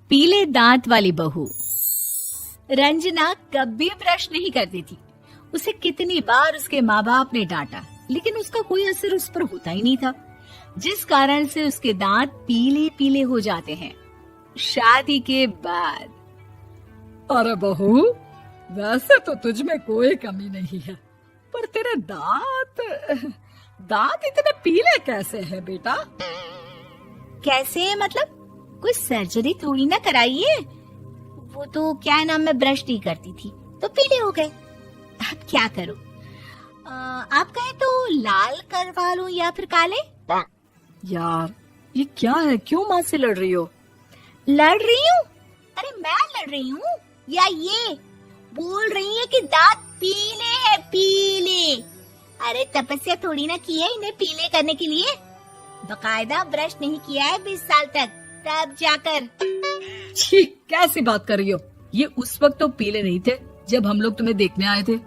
पीले दांत वाली बहू। रंजना कभी ब्रश नहीं करती थी। उसे कितनी बार उसके माँ बाप ने डांटा, लेकिन उसका कोई असर उस पर होता ही नहीं था, जिस कारण से उसके दांत पीले पीले हो जाते हैं। शादी के बाद अरे बहू, वैसे तो तुझ में कोई कमी नहीं है, पर तेरे दांत इतने पीले कैसे हैं बेटा? कैसे मतलब? कोई सर्जरी थोड़ी ना कराइए। वो तो क्या नाम, मैं ब्रश नहीं करती थी तो पीले हो गए। अब क्या करूं? आप कहें तो लाल करवा लूं या फिर काले? यार ये क्या है, क्यों माँ से लड़ रही हो? लड़ रही हूँ? अरे मैं लड़ रही हूँ या ये बोल रही है कि दांत पीले हैं, पीले। अरे तपस्या थोड़ी ना की है इन्हें पीले करने के लिए। बकायदा ब्रश नहीं किया है 20 साल तक, तब जाकर। छी, कैसी बात कर रही हो? ये उस वक्त तो पीले नहीं थे जब हम लोग तुम्हें देखने आए थे।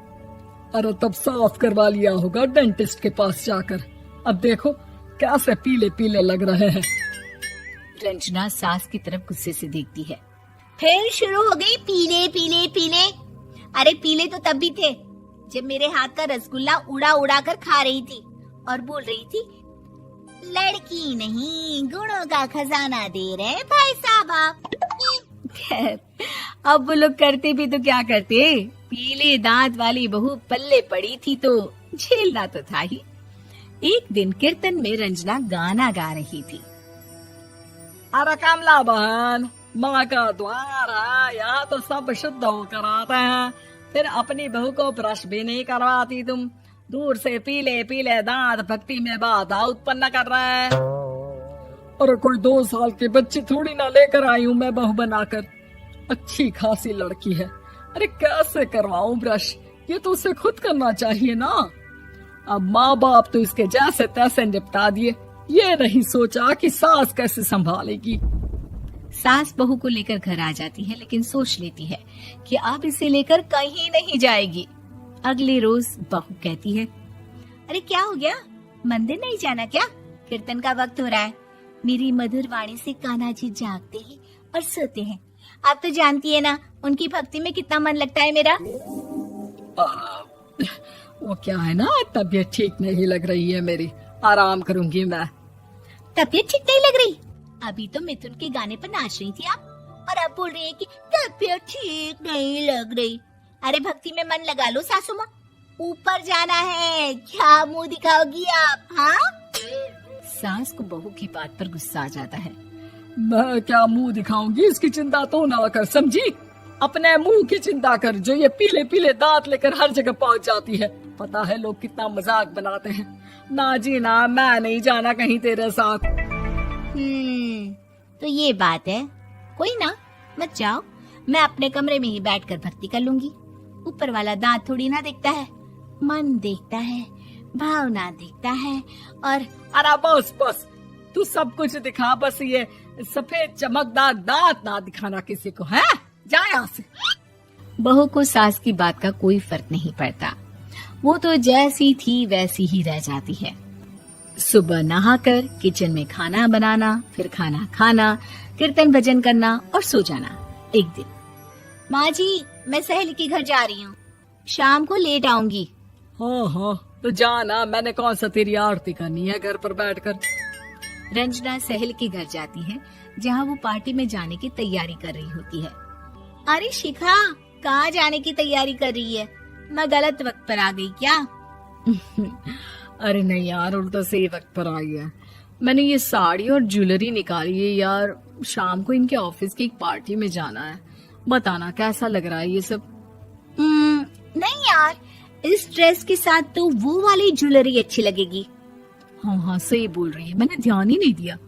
अरे तब साफ करवा लिया होगा डेंटिस्ट के पास जाकर। अब देखो कैसे पीले पीले लग रहे हैं। रंजना सास की तरफ गुस्से से देखती है। फिर शुरू हो गई पीले पीले पीले। अरे पीले तो तब भी थे जब मेरे हाथ का रसगुल्ला उड़ा उड़ा कर खा रही थी और बोल रही थी, लड़की नहीं गुणों का खजाना दे रहे भाई साहब आप। खैर, अब वो लोग करते भी तो क्या करते, पीले दांत वाली बहू पल्ले पड़ी थी तो झेलना तो था ही। एक दिन कीर्तन में रंजना गाना गा रही थी। अरे कमला बहन, माँ का द्वार है, यहाँ तो सब शुद्ध होकर आते हैं, फिर अपनी बहू को ब्रश भी नहीं करवाती तुम। दूर से पीले पीले दांत भक्ति में बाधा उत्पन्न कर रहे हैं। अरे कोई 2 साल की बच्ची थोड़ी ना लेकर आई हूँ मैं बहू बनाकर। अच्छी खासी लड़की है, अरे कैसे करवाऊं ब्रश? ये तो उसे खुद करना चाहिए ना। अब माँ बाप तो इसके जैसे तैसे निपटा दिए, ये नहीं सोचा कि सास कैसे संभालेगी। सास बहू को लेकर घर आ जाती है, लेकिन सोच लेती है कि अब इसे लेकर कहीं नहीं जाएगी। अगले रोज बहू कहती है, अरे क्या हो गया, मंदिर नहीं जाना क्या? कीर्तन का वक्त हो रहा है। मेरी मधुर वाणी से कान्हा जी जागते हैं और सोते हैं। आप तो जानती है ना उनकी भक्ति में कितना मन लगता है मेरा। वो क्या है ना, तबीयत ठीक नहीं लग रही है मेरी, आराम करूंगी मैं। तबीयत ठीक नहीं लग रही? अभी तो मिथुन के गाने पर नाच रही थी आप, और अब बोल रही है कि तबीयत ठीक नहीं लग रही। अरे भक्ति में मन लगा लो सासू माँ, ऊपर जाना है, क्या मुंह दिखाओगी आप? हाँ? सास को बहू की बात पर गुस्सा आ जाता है। मैं क्या मुंह दिखाऊंगी, इसकी चिंता तो ना कर, समझी? अपने मुंह की चिंता कर, जो ये पीले पीले दांत लेकर हर जगह पहुंच जाती है। पता है लोग कितना मजाक बनाते हैं। ना जी ना, मैं नहीं जाना कहीं तेरे साथ। तो ये बात है, कोई ना, मत जाओ, मैं अपने कमरे में ही बैठकर भक्ति कर लूंगी। ऊपर वाला दांत थोड़ी ना देखता है, मन देखता है, भावना देखता है। और अरे बस बस, तू सब कुछ दिखा, बस ये सफेद चमकदार दांत ना दिखाना किसी को, है? जा यहाँ से। बहू को सास की बात का कोई फर्क नहीं पड़ता, वो तो जैसी थी वैसी ही रह जाती है। सुबह नहाकर किचन में खाना बनाना, फिर खाना खाना, कीर्तन भजन करना और सो जाना। एक दिन, माँ जी मैं सहेली के घर जा रही हूँ, शाम को लेट आऊंगी। हाँ हाँ तो जाना, मैंने कौन सा तेरी आरती करनी है घर पर बैठकर। रंजना सहेली के घर जाती है, जहाँ वो पार्टी में जाने की तैयारी कर रही होती है। अरे शिखा, कहाँ जाने की तैयारी कर रही है? मैं गलत वक्त पर आ गई क्या? अरे नहीं यार, उल्टा सही वक्त पर आई है। मैंने ये साड़ी और ज्वेलरी निकाली है यार, शाम को इनके ऑफिस की एक पार्टी में जाना है। बताना कैसा लग रहा है ये सब? नहीं यार, इस ड्रेस के साथ तो वो वाली ज्वेलरी अच्छी लगेगी। हाँ हाँ सही बोल रही है, मैंने ध्यान ही नहीं दिया।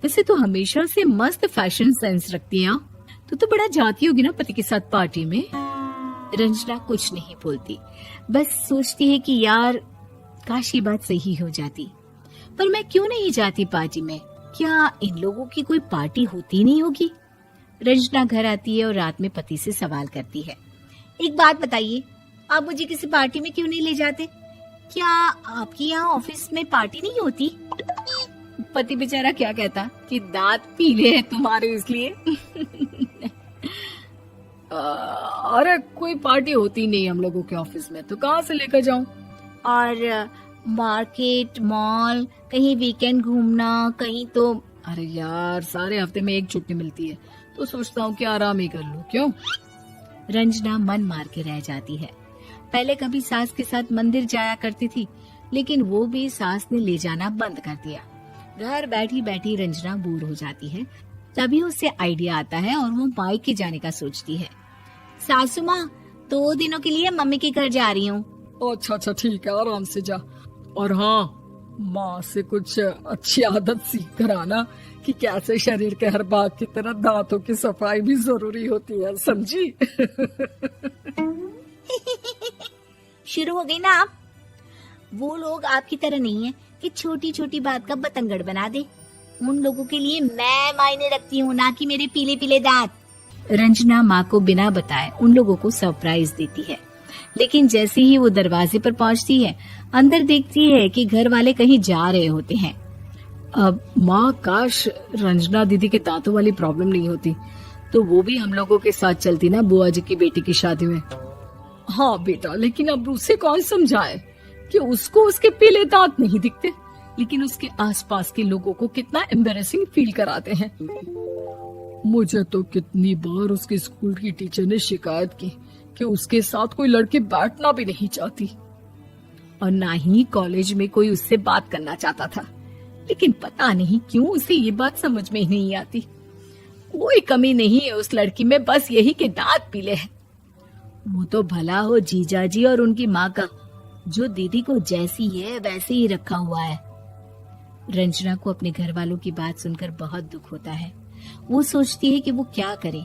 वैसे तो हमेशा से मस्त फैशन सेंस रखती है। तो बड़ा जाती होगी ना पति के साथ पार्टी में। रंजना कुछ नहीं बोलती, बस सोचती है कि यार काश ये बात सही हो जाती, पर मैं क्यों नहीं जाती पार्टी में? क्या इन लोगों की कोई पार्टी होती नहीं होगी? रंजना घर आती है और रात में पति से सवाल करती है, एक बात बताइए, आप मुझे किसी पार्टी में क्यों नहीं ले जाते? क्या आपके यहाँ ऑफिस में पार्टी नहीं होती? पति बेचारा क्या कहता कि दांत पीले हैं तुम्हारे इसलिए। अरे कोई पार्टी होती नहीं हम लोगों के ऑफिस में, तो कहाँ से लेकर जाऊं? और मार्केट, मॉल, कहीं वीकेंड घूमना, कहीं तो। अरे यार, सारे हफ्ते में एक छुट्टी मिलती है, तो सोचता हूँ कि आराम ही कर लूं। क्यों? रंजना मन मार के रह जाती है। पहले कभी सास के साथ मंदिर जाया करती थी, लेकिन वो भी सास ने ले जाना बंद कर दिया। घर बैठी बैठी रंजना बोर हो जाती है। तभी उसे आइडिया आता है और वो मायके जाने का सोचती है। सासू माँ, 2 दिनों के लिए मम्मी के घर जा रही हूँ। अच्छा अच्छा ठीक है, आराम से जा। और हाँ, माँ से कुछ अच्छी आदत सीख कर आना कि कैसे शरीर के हर भाग की तरह दांतों की सफाई भी जरूरी होती है, समझी? शुरू हो गई ना आप। वो लोग आपकी तरह नहीं है कि छोटी छोटी बात का बतंगड़ बना दे। उन लोगों के लिए मैं मायने रखती हूँ, ना कि मेरे पीले पीले दांत। रंजना माँ को बिना बताए उन लोगों को सरप्राइज देती है, लेकिन जैसे ही वो दरवाजे पर पहुंचती है, अंदर देखती है कि घर वाले कहीं जा रहे होते हैं। अब माँ, काश रंजना दीदी के दांतों वाली प्रॉब्लम नहीं होती, तो वो भी हम लोगों के साथ चलती ना बुआ जी की बेटी की शादी में। हाँ बेटा, लेकिन अब उसे कौन समझाए कि उसको उसके पीले दांत नहीं दिखते, लेकिन उसके आसपास के लोगों को कितना एम्बैरेसिंग फील कराते हैं। मुझे तो कितनी बार उसके स्कूल की टीचर ने शिकायत की कि उसके साथ कोई लड़की बैठना भी नहीं चाहती, और ना ही कॉलेज में कोई उससे बात करना चाहता था। लेकिन पता नहीं क्यों उसे ये बात समझ में ही नहीं आती। कोई कमी नहीं है उस लड़की में, बस यही कि दांत पीले हैं। वो तो भला हो जीजा जी और उनकी माँ का, जो दीदी को जैसी है वैसे ही रखा हुआ है। रंजना को अपने घर वालों की बात सुनकर बहुत दुख होता है। वो सोचती है कि वो क्या करे,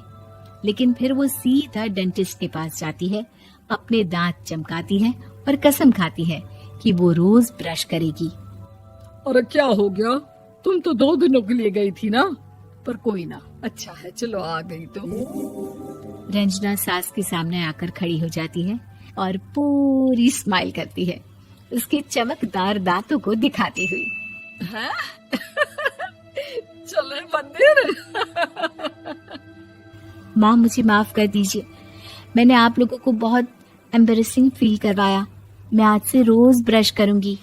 लेकिन फिर वो सीधा डेंटिस्ट के पास जाती है, अपने दांत चमकाती है और कसम खाती है कि वो रोज ब्रश करेगी। अरे क्या हो गया? तुम तो 2 दिनों के लिए गई थी ना, पर कोई ना, अच्छा है, चलो आ गई तो। रंजना सास के सामने आकर खड़ी हो जाती है और पूरी स्माइल करती है, उसके चमकदार दांतों को दिखाती हुई। हैं? चले मंदिर। माँ, मुझे माफ कर दीजिए, मैंने आप लोगों को बहुत एम्बैरेसिंग फील करवाया। मैं आज से रोज ब्रश करूंगी।